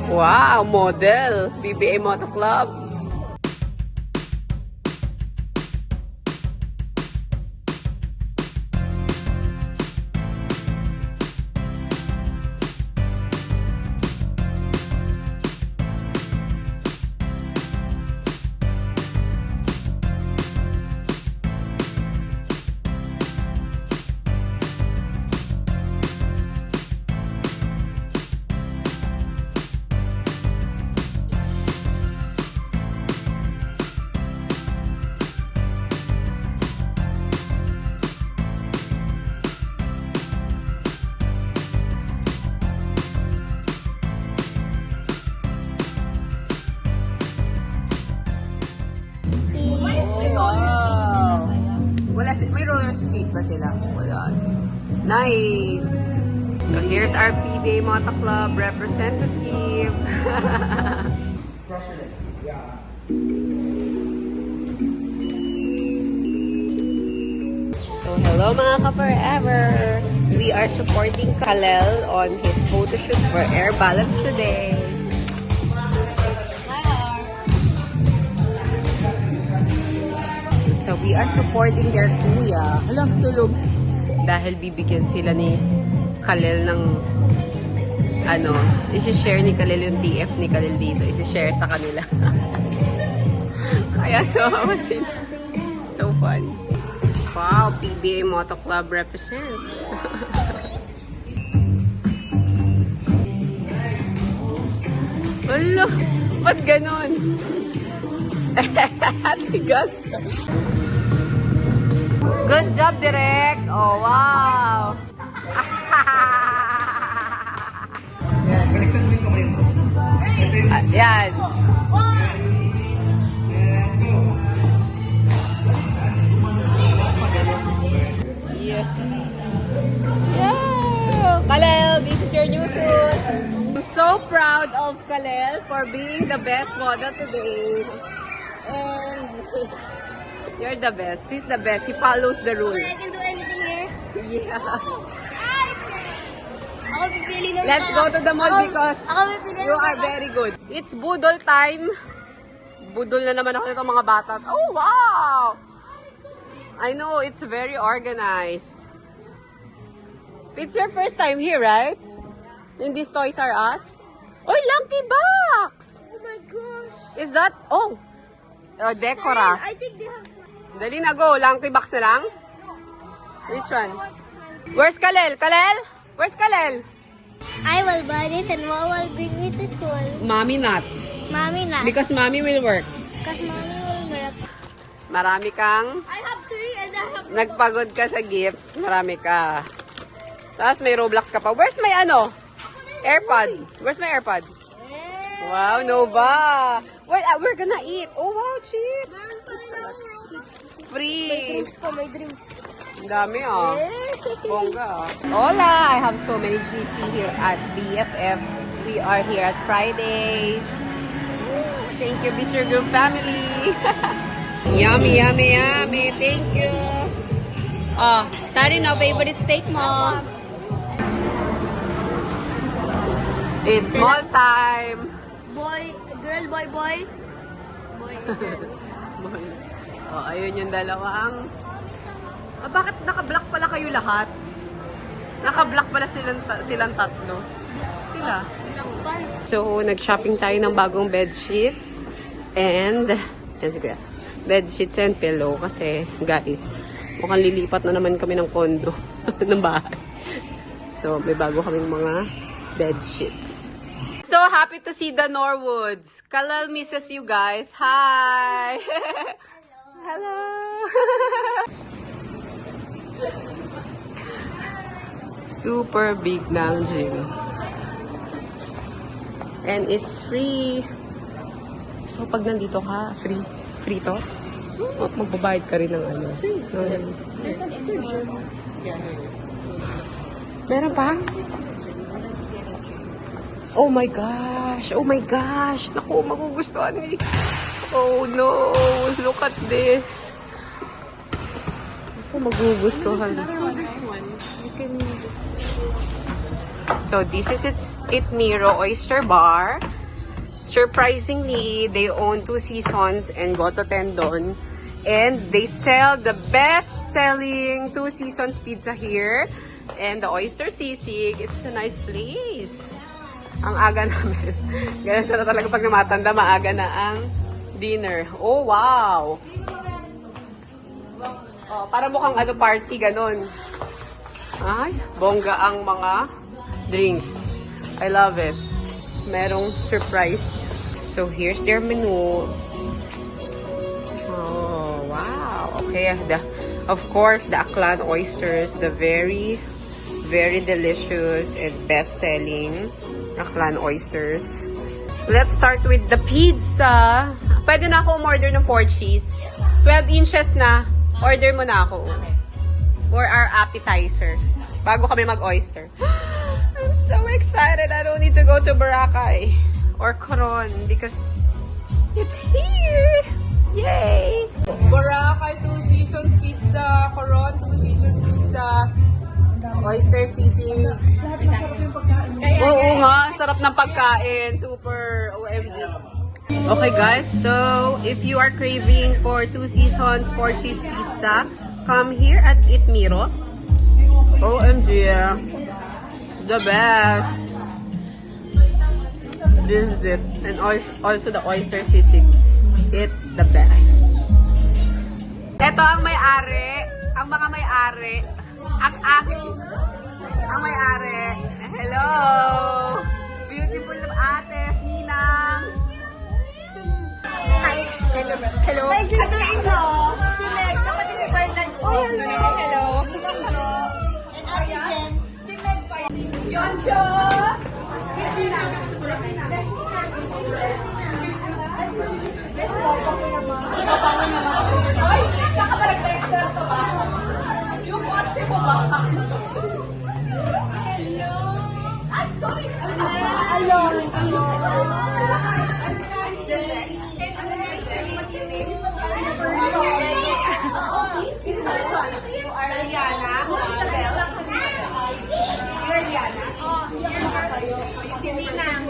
Wow, model. BBA Moto Club. Wow. May roller skate ba sila? Wala. Nice. So here's our PBA Moto Club representative. So hello mga ka-forever. We are supporting Kalel on his photo shoot for Air Balance today. So we are supporting their kuya. Alam, tulog. Dahil bibigyan sila ni Kalel ng isi-share ni Kalel yung TF ni Kalel dito. Isi-share sa kanila. Kaya sumawa sila. So fun. Wow, PBA Moto Club represents. Wala, ba't ganon? Tigas. Good job, Direk. Oh, wow. Yan. Yeah. Yeah. Kalel, this is your new suit. I'm so proud of Kalel for being the best model today. And you're the best. He's the best. He follows the rule. I can do anything here. Yeah. Ako pipili ng Let's go to the mall because you are very good. It's budol time. Budol na naman ako nito mga bata. Oh, wow! I know, it's very organized. It's your first time here, right? In this Toys R Us? Oy, Lucky Box! Oh my gosh. Is that? Oh, Decora. I think they have. Dali na, go. Lucky Box na lang? Which one? Where's Kalel? Kalel? Where's Kalel? I will buy this and Mom will bring me to school. Mommy not. Mommy not. Because mommy will work. Because Mommy will work. Marami kang I have 3 and I have. nagpagod ka sa gifts. Marami ka. Tapos may Roblox ka pa. Where's my AirPod? Where's my AirPod? Wow, Nova. We're gonna eat. Oh, wow, chips. Free. My drinks. Ang dami Bongga Hola! I have so many GC here at BFF. We are here at Fridays. Thank you, Mr. Group family. Yummy, yummy, yummy. Thank you. Oh, sorry, no favorite steak mo. It's small time. Boy, girl, boy, boy. Boy, girl. Oh, ayun yung dalawang. Bakit naka-block pala kayo lahat? Naka-block pala silang tatlo. Sila. So, nag-shopping tayo ng bagong bedsheets. And, yan sige, bedsheets and pillow. Kasi, guys, mukhang lilipat na naman kami ng kondo ng bahay. So, may bago kaming mga bedsheets. So happy to see the Norwoods. Kalel misses you guys. Hi! Hello! Super big na ang gym. And it's free. So pag nandito ka, free. Free to? Magbabayad ka rin ng ano. Free. There's an exhibition. Meron pa? Oh my gosh! Oh my gosh! Naku, magugustuhan ni. Oh no! Look at this! Naku, magugustuhan. So this one, you can just. So this is it Miro Oyster Bar. Surprisingly, they own Two Seasons and Goto Tendon. And they sell the best-selling Two Seasons pizza here. And the Oyster Sisig. It's a nice place. Ang aga namin. Ganito na talaga pag namatanda, maaga na ang dinner. Oh, wow! Oh, para mukhang party, ganun. Ay, bongga ang mga drinks. I love it. Merong surprise. So, here's their menu. Oh, wow. Okay, of course, the Aklan oysters, the very, very delicious and best-selling Aklan oysters. Let's start with the pizza. Pwede na ako umorder ng 4 cheese. 12 inches na. Order mo na ako. For our appetizer. Bago kami mag-oyster. I'm so excited. I don't need to go to Boracay or Coron because it's here. Yay! Boracay, Two Seasons Pizza. Coron, Two Seasons Pizza. Oyster sisig. Oo nga, sarap ng pagkain. Super OMG. Okay guys, so if you are craving for Two Seasons 4 cheese pizza, come here at Itmiro. OMG, the best. This is it. And also the oyster sisig. It's the best. Ito ang may-ari, ang mga may-ari, ang aking, ang may-ari. Hello! Beautiful ate, Ninangs. Hi. Hello. Hello. My sister-in-law, si Meg, kapatid ni Bernard. Oh, hello. Hello. And Ate Jen, si Meg pa yan. Yoncho! Christina. Ay, saan ka ba nag-texter to ba? Yung kotse ko ba? Hello! Ay, sorry! You are Liana. Isabel. You're Liana. Si Ninang.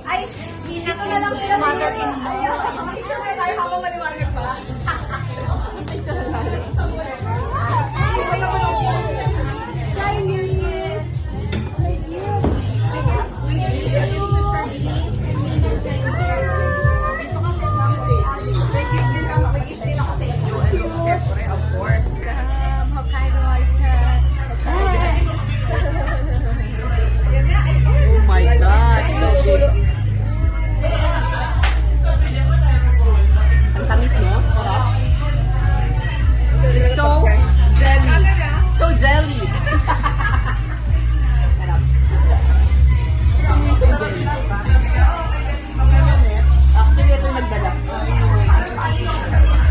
Ay, dito na lang sila mother-in-law. Picture na tayo habang maliwanag pa. Of course. Hokkaido oyster. Oh my God, so big. Ang tamis, no? It's so jelly. So jelly. Actually, ito yung nagdala.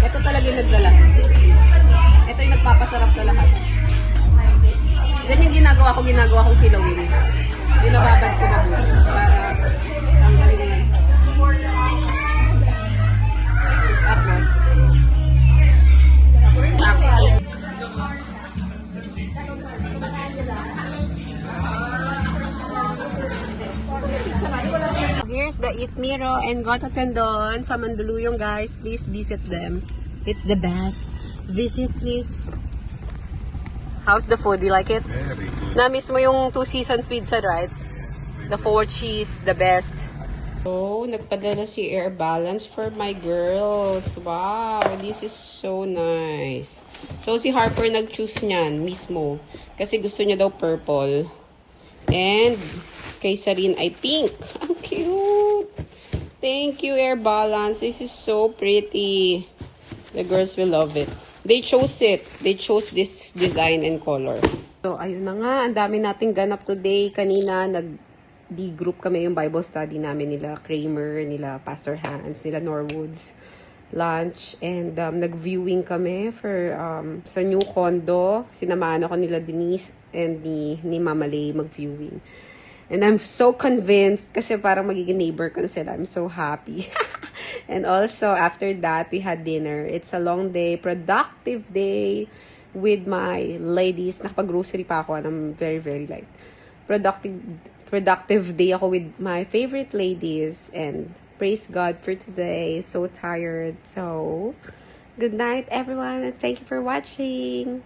Ito talaga yung nagdala. Ito yung nagpapasarap sa lahat. Ganyan ginagawa kong kilawin. Binababad ko na doon para tanggalin yan. Tapos, here's the Itmiro and Goto Tendon sa Mandaluyong, guys. Please visit them. It's the best. Visit, please. How's the food? Do you like it? Very good. Na-miss mo yung Two Seasons pizza, right? The 4 cheese, the best. Oh, nagpadala si Air Balance for my girls. Wow, this is so nice. So, si Harper nag-choose niyan mismo. Kasi gusto niya daw purple. And, kay Sarin ay pink. Ang cute. Thank you, Air Balance. This is so pretty. The girls will love it. They chose it. They chose this design and color. So, ayun na nga. Ang dami nating ganap today. Kanina, nag-D-group kami yung Bible study namin nila Kramer, nila Pastor Hans, nila Norwoods. Lunch. And nag-viewing kami for sa new condo. Sinamahan ako nila Denise and ni Mama Lay mag-viewing. And I'm so convinced kasi parang magiging neighbor ko na sila. I'm so happy. And also, after that, we had dinner. It's a long day, productive day with my ladies. Nakapag-grocery pa ako and I'm very, very productive productive day ako with my favorite ladies. And praise God for today. So tired. So, good night everyone and thank you for watching.